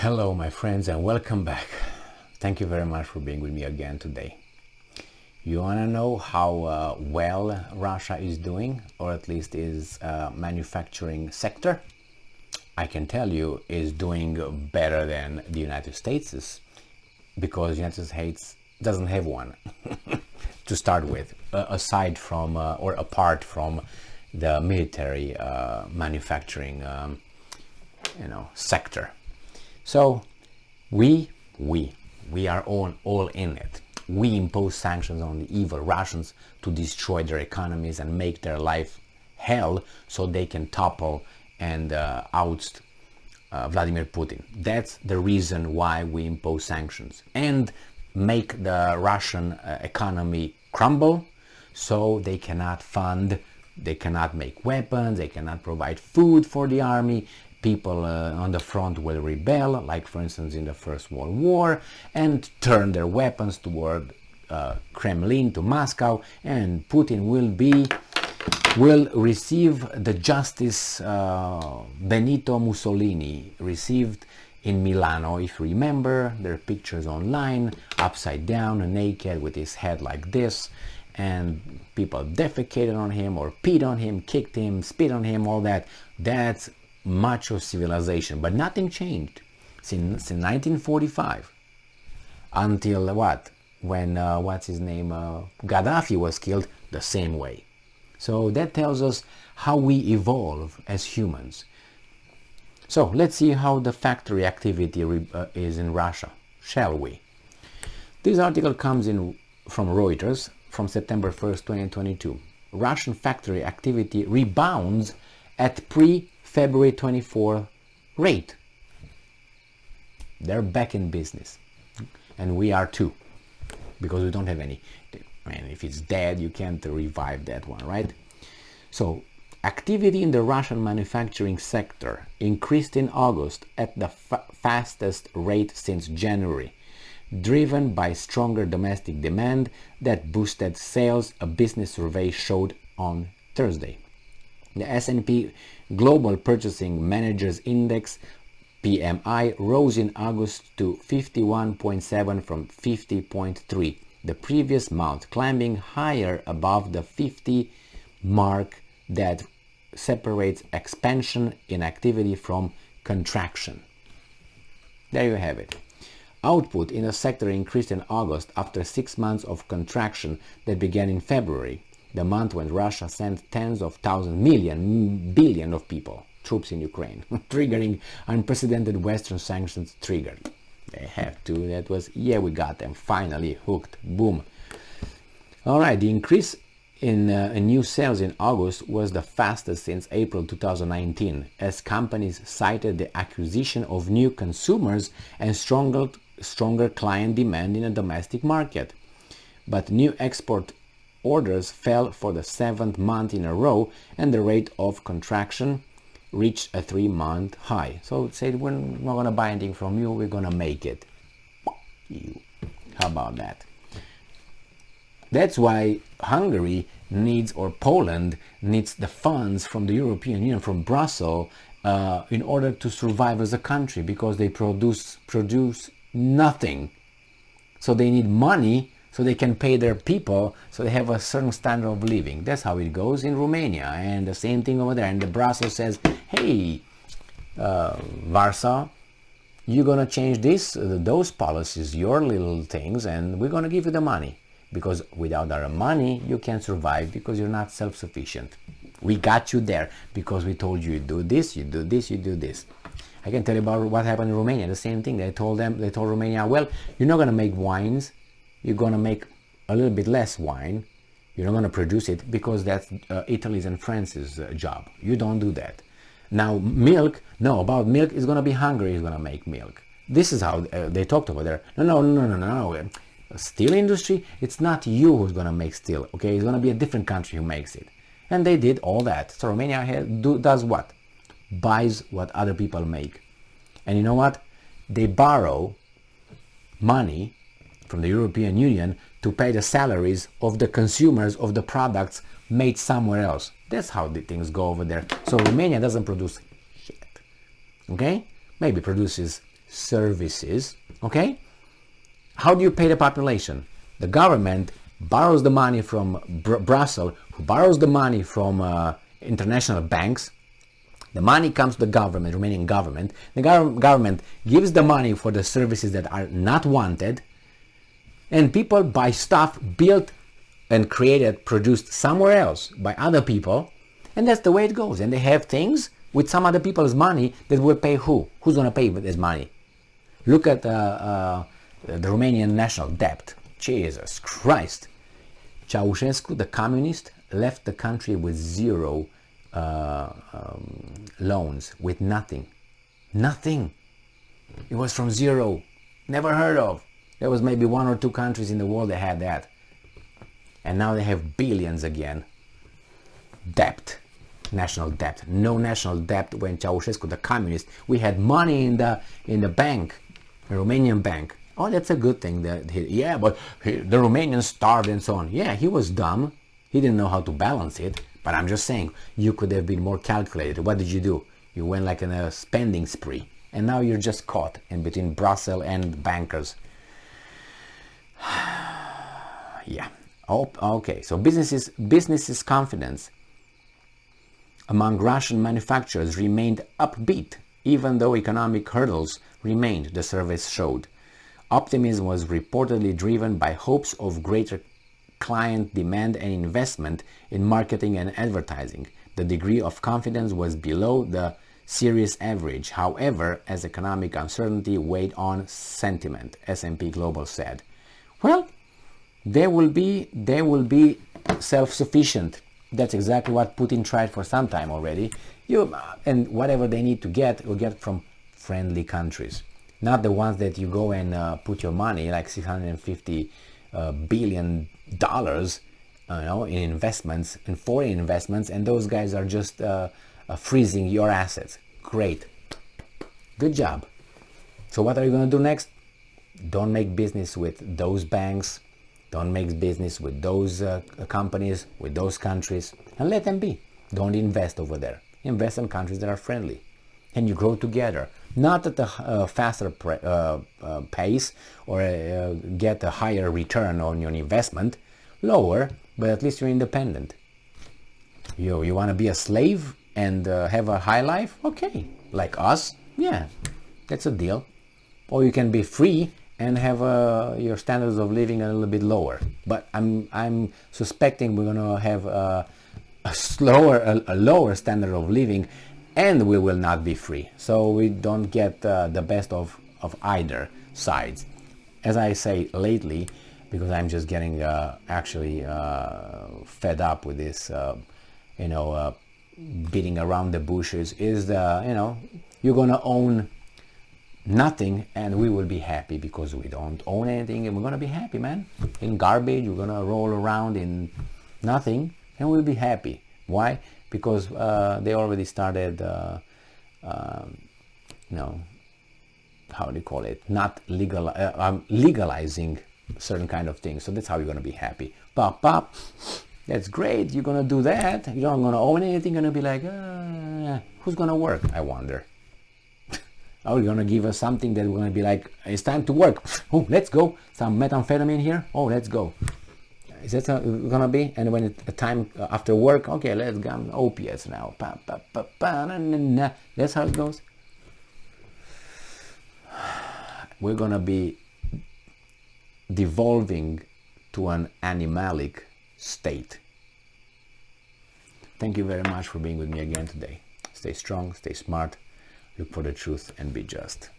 Hello my friends and welcome back. Thank you very much for being with me again today. You want to know how well Russia is doing, or at least is manufacturing sector? I can tell you is doing better than the United States is, because the United States doesn't have one to start with, aside from or apart from the military manufacturing sector. So we are all in it. We impose sanctions on the evil Russians to destroy their economies and make their life hell so they can topple and oust Vladimir Putin. That's the reason why we impose sanctions and make the Russian economy crumble, so they cannot fund, they cannot make weapons, they cannot provide food for the army. People on the front will rebel, like for instance in the First World War, and turn their weapons toward Kremlin, to Moscow, and Putin will receive the justice Benito Mussolini received in Milano. If you remember, there are pictures online, upside down, naked, with his head like this, and people defecated on him or peed on him, kicked him, spit on him, all that. That's macho civilization, but nothing changed since 1945 until when what's his name, Gaddafi was killed, the same way. So that tells us how we evolve as humans. So let's see how the factory activity is in Russia, shall we? This article comes in from Reuters from September 1st, 2022. Russian factory activity rebounds at February 24 rate. They're back in business, and we are too, because we don't have any. I mean, if it's dead, you can't revive that one, right? So activity in the Russian manufacturing sector increased in August at the fastest rate since January, driven by stronger domestic demand that boosted sales, a business survey showed on Thursday. The S&P Global Purchasing Managers Index PMI rose in August to 51.7 from 50.3 the previous month, climbing higher above the 50 mark that separates expansion in activity from contraction. There you have it. Output in the sector increased in August after 6 months of contraction that began in February, the month when Russia sent tens of thousands, billion of people, troops in Ukraine, triggering unprecedented Western sanctions triggered. They have to. That was, yeah, we got them, finally hooked, boom. All right, the increase in new sales in August was the fastest since April 2019, as companies cited the acquisition of new consumers and stronger client demand in the domestic market. But new export orders fell for the 7th month in a row, and the rate of contraction reached a 3-month high. So it said, we're not going to buy anything from you, we're going to make it. How about that? That's why Hungary needs, or Poland needs, the funds from the European Union, from Brussels, in order to survive as a country, because they produce nothing. So they need money so they can pay their people, so they have a certain standard of living. That's how it goes in Romania, and the same thing over there. And the Brussels says, hey, Warsaw, you're gonna change those policies, your little things, and we're gonna give you the money, because without our money you can't survive, because you're not self-sufficient. We got you there because we told you do this, you do this, you do this. I can tell you about what happened in Romania. The same thing. They told Romania, well, you're not gonna make wines, you're going to make a little bit less wine. You're not going to produce it, because that's Italy's and France's job. You don't do that. Now, milk, no, about milk, is going to be Hungary is going to make milk. This is how they talked over there. No. Steel industry, it's not you who's going to make steel, okay? It's going to be a different country who makes it. And they did all that. So Romania does what? Buys what other people make. And you know what? They borrow money from the European Union to pay the salaries of the consumers of the products made somewhere else. That's how the things go over there. So Romania doesn't produce shit. Okay? Maybe produces services, okay? How do you pay the population? The government borrows the money from Brussels, who borrows the money from international banks. The money comes to the government, Romanian government. The government gives the money for the services that are not wanted, and people buy stuff built and created, produced somewhere else by other people, and that's the way it goes. And they have things with some other people's money that will pay who? Who's going to pay with this money? Look at the Romanian national debt. Jesus Christ. Ceausescu, the communist, left the country with zero loans, with nothing. Nothing. It was from zero. Never heard of. There was maybe 1 or 2 countries in the world that had that. And now they have billions again. Debt. National debt. No national debt when Ceausescu, the communist, we had money in the bank, the Romanian bank. Oh, that's a good thing. But the Romanians starved and so on. Yeah, he was dumb. He didn't know how to balance it. But I'm just saying, you could have been more calculated. What did you do? You went like in a spending spree. And now you're just caught in between Brussels and bankers. Yeah. Oh, okay. So businesses' confidence among Russian manufacturers remained upbeat, even though economic hurdles remained, the surveys showed. Optimism was reportedly driven by hopes of greater client demand and investment in marketing and advertising. The degree of confidence was below the serious average, however, as economic uncertainty weighed on sentiment, S&P Global said. Well, they will be self-sufficient. That's exactly what Putin tried for some time already. And whatever they need to get, will get from friendly countries. Not the ones that you go and put your money, like $650 billion, in investments, in foreign investments, and those guys are just freezing your assets. Great. Good job. So what are you going to do next? Don't make business with those banks. Don't make business with those companies, with those countries, and let them be. Don't invest over there. Invest in countries that are friendly. And you grow together. Not at a faster pace or get a higher return on your investment. Lower, but at least you're independent. You want to be a slave and have a high life? Okay. Like us? Yeah, that's a deal. Or you can be free and have your standards of living a little bit lower. But I'm suspecting we're going to have a lower standard of living, and we will not be free. So we don't get the best of either sides. As I say lately, because I'm just getting fed up with this, beating around the bushes, is you're going to own nothing and we will be happy because we don't own anything, and we're going to be happy, man. In garbage, we're going to roll around in nothing and we'll be happy. Why? Because they already started, how do you call it? Not legalizing certain kind of things. So that's how you're going to be happy. Pop, pop. That's great. You're going to do that. You're not going to own anything. You're going to be like, who's going to work? I wonder. Are you going to give us something that we're going to be like, it's time to work. Oh, let's go. Some methamphetamine here. Oh, let's go. Is that going to be? And when it's time after work, okay, let's go opiates now. That's how it goes. We're going to be devolving to an animalic state. Thank you very much for being with me again today. Stay strong, stay smart, look for the truth, and be just.